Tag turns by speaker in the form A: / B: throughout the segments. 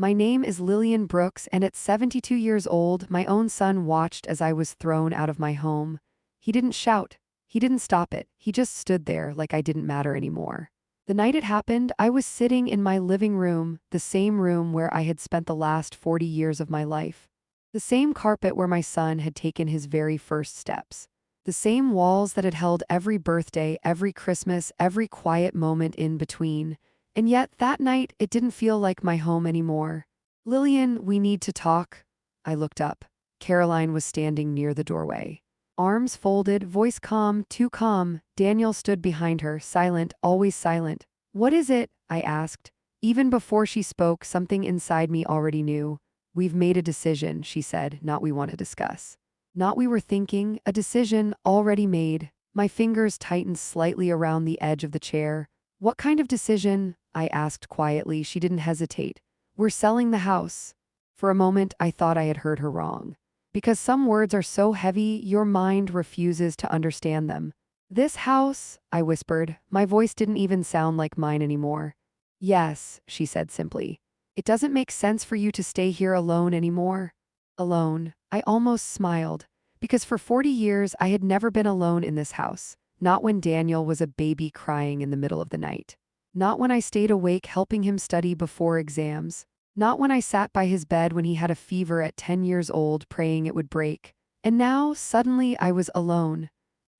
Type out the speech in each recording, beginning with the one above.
A: My name is Lillian Brooks, and at 72 years old, my own son watched as I was thrown out of my home. He didn't shout. He didn't stop it. He just stood there like I didn't matter anymore. The night it happened, I was sitting in my living room, the same room where I had spent the last 40 years of my life. The same carpet where my son had taken his very first steps. The same walls that had held every birthday, every Christmas, every quiet moment in between. And yet, that night, it didn't feel like my home anymore. "Lillian, we need to talk." I looked up. Caroline was standing near the doorway. Arms folded, voice calm, too calm. Daniel stood behind her, silent, always silent. "What is it?" I asked. Even before she spoke, something inside me already knew. "We've made a decision," she said, "not we want to discuss. Not we were thinking, a decision already made." My fingers tightened slightly around the edge of the chair. "What kind of decision?" I asked quietly. She didn't hesitate. "We're selling the house." For a moment, I thought I had heard her wrong. Because some words are so heavy, your mind refuses to understand them. "This house," I whispered. My voice didn't even sound like mine anymore. "Yes," she said simply. "It doesn't make sense for you to stay here alone anymore." Alone. I almost smiled. Because for 40 years, I had never been alone in this house. Not when Daniel was a baby crying in the middle of the night. Not when I stayed awake helping him study before exams. Not when I sat by his bed when he had a fever at 10 years old praying it would break. And now, suddenly, I was alone.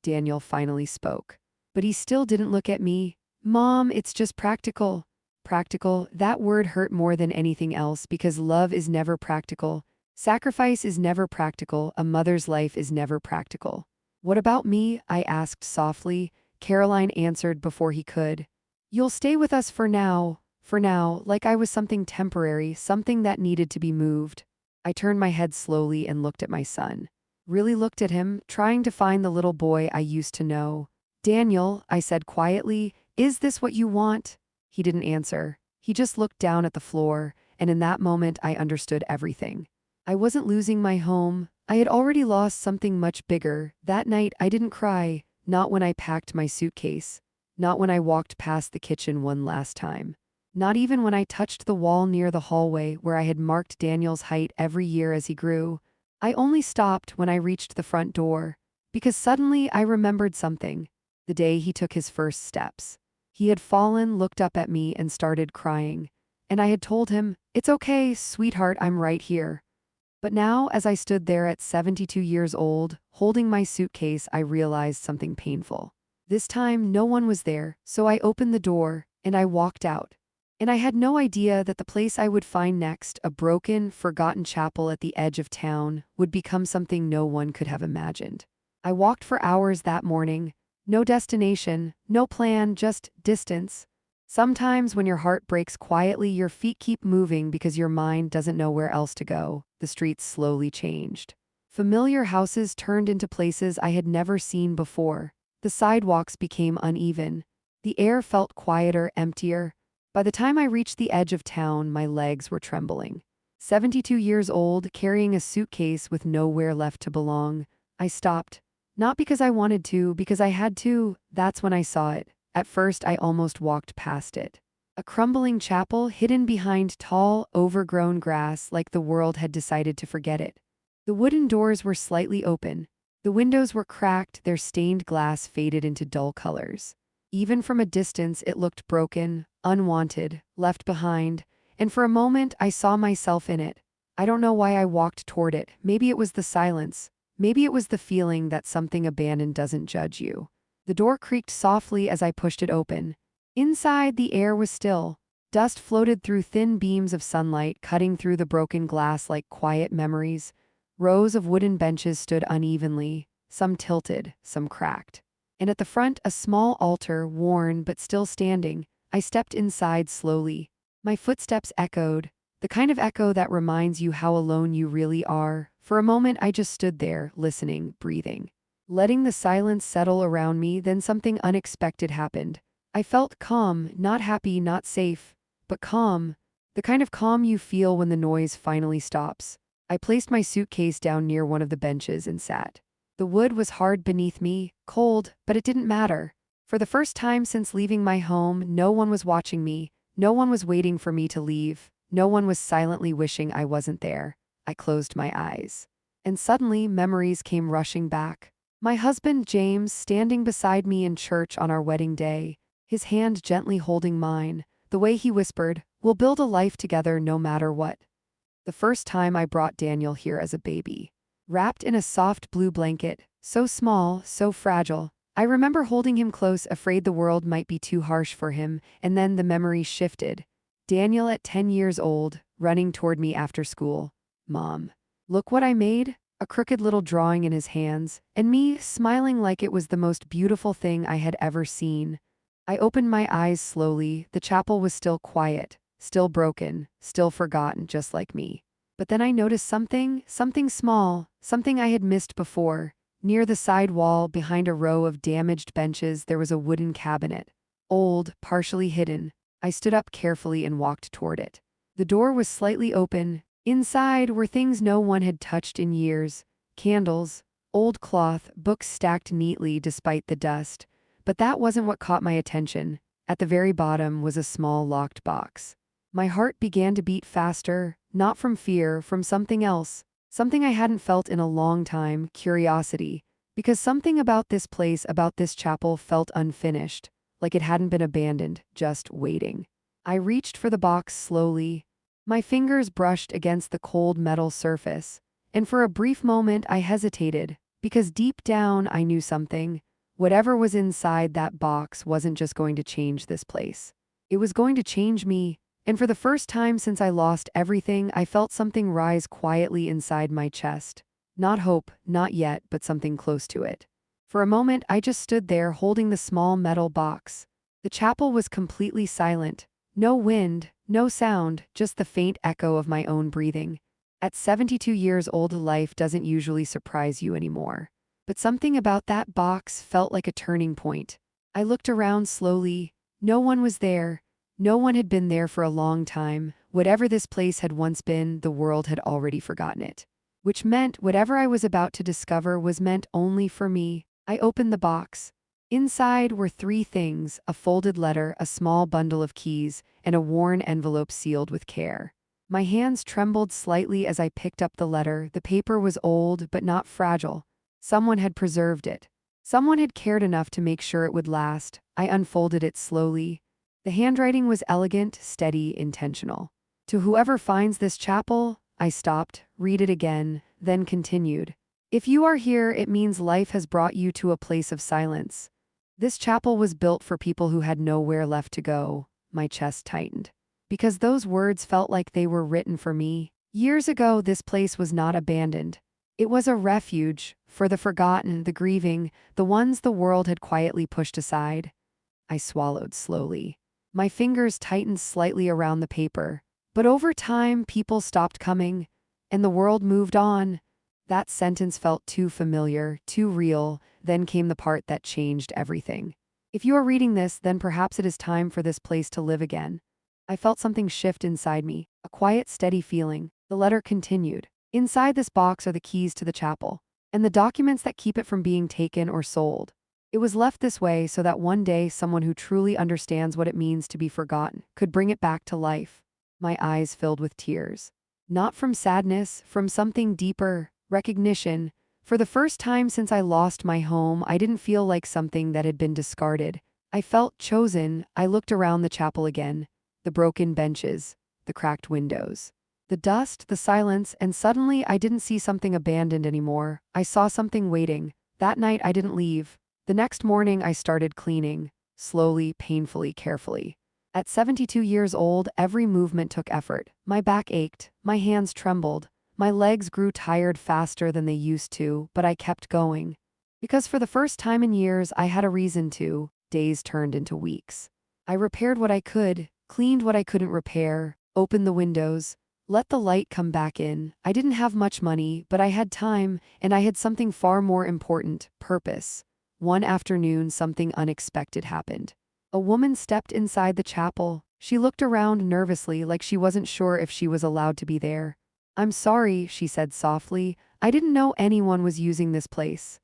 A: Daniel finally spoke. But he still didn't look at me. "Mom, it's just practical." Practical, that word hurt more than anything else because love is never practical. Sacrifice is never practical. A mother's life is never practical. "What about me?" I asked softly. Caroline answered before he could. "You'll stay with us for now." For now, like I was something temporary, something that needed to be moved. I turned my head slowly and looked at my son. Really looked at him, trying to find the little boy I used to know. "Daniel," I said quietly, "is this what you want?" He didn't answer. He just looked down at the floor, and in that moment I understood everything. I wasn't losing my home. I had already lost something much bigger. That night I didn't cry, not when I packed my suitcase. Not when I walked past the kitchen one last time. Not even when I touched the wall near the hallway where I had marked Daniel's height every year as he grew. I only stopped when I reached the front door. Because suddenly I remembered something. The day he took his first steps. He had fallen, looked up at me, and started crying. And I had told him, "It's okay, sweetheart, I'm right here." But now, as I stood there at 72 years old, holding my suitcase, I realized something painful. This time, no one was there, so I opened the door, and I walked out. And I had no idea that the place I would find next, a broken, forgotten chapel at the edge of town, would become something no one could have imagined. I walked for hours that morning. No destination, no plan, just distance. Sometimes when your heart breaks quietly, your feet keep moving because your mind doesn't know where else to go. The streets slowly changed. Familiar houses turned into places I had never seen before. The sidewalks became uneven. The air felt quieter, emptier. By the time I reached the edge of town, my legs were trembling. 72 years old, carrying a suitcase with nowhere left to belong. I stopped. Not because I wanted to, because I had to. That's when I saw it. At first, I almost walked past it. A crumbling chapel hidden behind tall, overgrown grass like the world had decided to forget it. The wooden doors were slightly open. The windows were cracked, their stained glass faded into dull colors. Even from a distance, it looked broken, unwanted, left behind, and for a moment I saw myself in it. I don't know why I walked toward it. Maybe it was the silence. Maybe it was the feeling that something abandoned doesn't judge you. The door creaked softly as I pushed it open. Inside, the air was still. Dust floated through thin beams of sunlight, cutting through the broken glass like quiet memories. Rows of wooden benches stood unevenly, some tilted, some cracked. And at the front, a small altar, worn but still standing. I stepped inside slowly. My footsteps echoed, the kind of echo that reminds you how alone you really are. For a moment, I just stood there, listening, breathing. Letting the silence settle around me, then something unexpected happened. I felt calm, not happy, not safe, but calm. The kind of calm you feel when the noise finally stops. I placed my suitcase down near one of the benches and sat. The wood was hard beneath me, cold, but it didn't matter. For the first time since leaving my home, no one was watching me. No one was waiting for me to leave. No one was silently wishing I wasn't there. I closed my eyes. And suddenly, memories came rushing back. My husband, James, standing beside me in church on our wedding day, his hand gently holding mine, the way he whispered, "We'll build a life together no matter what." The first time I brought Daniel here as a baby. Wrapped in a soft blue blanket, so small, so fragile, I remember holding him close, afraid the world might be too harsh for him, and then the memory shifted. Daniel at 10 years old, running toward me after school. "Mom, look what I made." A crooked little drawing in his hands, and me smiling like it was the most beautiful thing I had ever seen. I opened my eyes slowly. The chapel was still quiet, still broken, still forgotten, just like me. But then I noticed something small, something I had missed before. Near the side wall, behind a row of damaged benches, there was a wooden cabinet. Old, partially hidden. I stood up carefully and walked toward it. The door was slightly open. Inside were things no one had touched in years. Candles, old cloth, books stacked neatly despite the dust. But that wasn't what caught my attention. At the very bottom was a small locked box. My heart began to beat faster, not from fear, from something else. Something I hadn't felt in a long time, curiosity. Because something about this place, about this chapel, felt unfinished. Like it hadn't been abandoned, just waiting. I reached for the box slowly. My fingers brushed against the cold metal surface. And for a brief moment I hesitated, because deep down I knew something. Whatever was inside that box wasn't just going to change this place. It was going to change me. And for the first time since I lost everything, I felt something rise quietly inside my chest. Not hope, not yet, but something close to it. For a moment, I just stood there holding the small metal box. The chapel was completely silent. No wind, no sound, just the faint echo of my own breathing. At 72 years old, life doesn't usually surprise you anymore. But something about that box felt like a turning point. I looked around slowly. No one was there. No one had been there for a long time. Whatever this place had once been, the world had already forgotten it. Which meant whatever I was about to discover was meant only for me. I opened the box. Inside were three things: a folded letter, a small bundle of keys, and a worn envelope sealed with care. My hands trembled slightly as I picked up the letter. The paper was old, but not fragile. Someone had preserved it. Someone had cared enough to make sure it would last. I unfolded it slowly. The handwriting was elegant, steady, intentional. "To whoever finds this chapel," I stopped, read it again, then continued. "If you are here, it means life has brought you to a place of silence. This chapel was built for people who had nowhere left to go." My chest tightened. Because those words felt like they were written for me. Years ago, this place was not abandoned. It was a refuge for the forgotten, the grieving, the ones the world had quietly pushed aside. I swallowed slowly. My fingers tightened slightly around the paper. But over time, people stopped coming, and the world moved on. That sentence felt too familiar, too real. Then came the part that changed everything. "If you are reading this, then perhaps it is time for this place to live again." I felt something shift inside me, a quiet, steady feeling. The letter continued. "Inside this box are the keys to the chapel, and the documents that keep it from being taken or sold. It was left this way so that one day someone who truly understands what it means to be forgotten could bring it back to life." My eyes filled with tears. Not from sadness, from something deeper, recognition. For the first time since I lost my home, I didn't feel like something that had been discarded. I felt chosen. I looked around the chapel again. The broken benches, the cracked windows, the dust, the silence, and suddenly I didn't see something abandoned anymore. I saw something waiting. That night I didn't leave. The next morning I started cleaning, slowly, painfully, carefully. At 72 years old, every movement took effort. My back ached, my hands trembled, my legs grew tired faster than they used to, but I kept going. Because for the first time in years, I had a reason to. Days turned into weeks. I repaired what I could, cleaned what I couldn't repair, opened the windows, let the light come back in. I didn't have much money, but I had time, and I had something far more important: purpose. One afternoon, something unexpected happened. A woman stepped inside the chapel. She looked around nervously, like she wasn't sure if she was allowed to be there. "I'm sorry," she said softly. "I didn't know anyone was using this place."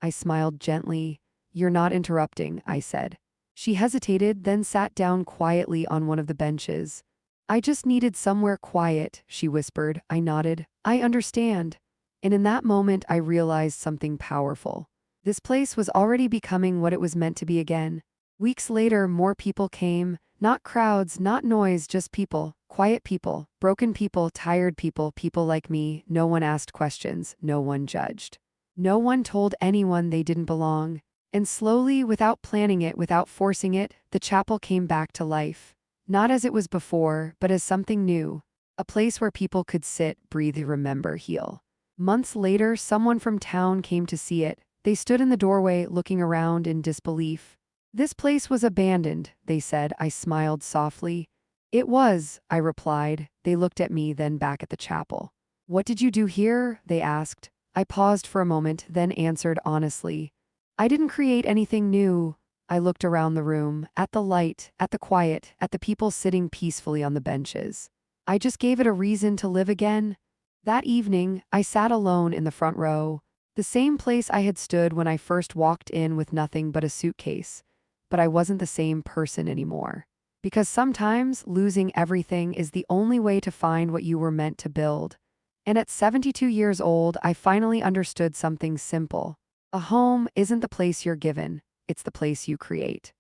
A: I smiled gently. "You're not interrupting," I said. She hesitated, then sat down quietly on one of the benches. I just needed somewhere quiet, she whispered. I nodded. I understand. And in that moment, I realized something powerful. This place was already becoming what it was meant to be again. Weeks later, more people came. Not crowds, not noise, just people. Quiet people, broken people, tired people, people like me. No one asked questions. No one judged. No one told anyone they didn't belong. And slowly, without planning it, without forcing it, the chapel came back to life. Not as it was before, but as something new. A place where people could sit, breathe, remember, heal. Months later, someone from town came to see it. They stood in the doorway, looking around in disbelief. This place was abandoned, they said. I smiled softly. It was, I replied. They looked at me, then back at the chapel. What did you do here? They asked. I paused for a moment, then answered honestly. I didn't create anything new. I looked around the room, at the light, at the quiet, at the people sitting peacefully on the benches. I just gave it a reason to live again. That evening, I sat alone in the front row, the same place I had stood when I first walked in with nothing but a suitcase. But I wasn't the same person anymore. Because sometimes losing everything is the only way to find what you were meant to build. And at 72 years old, I finally understood something simple. A home isn't the place you're given, it's the place you create.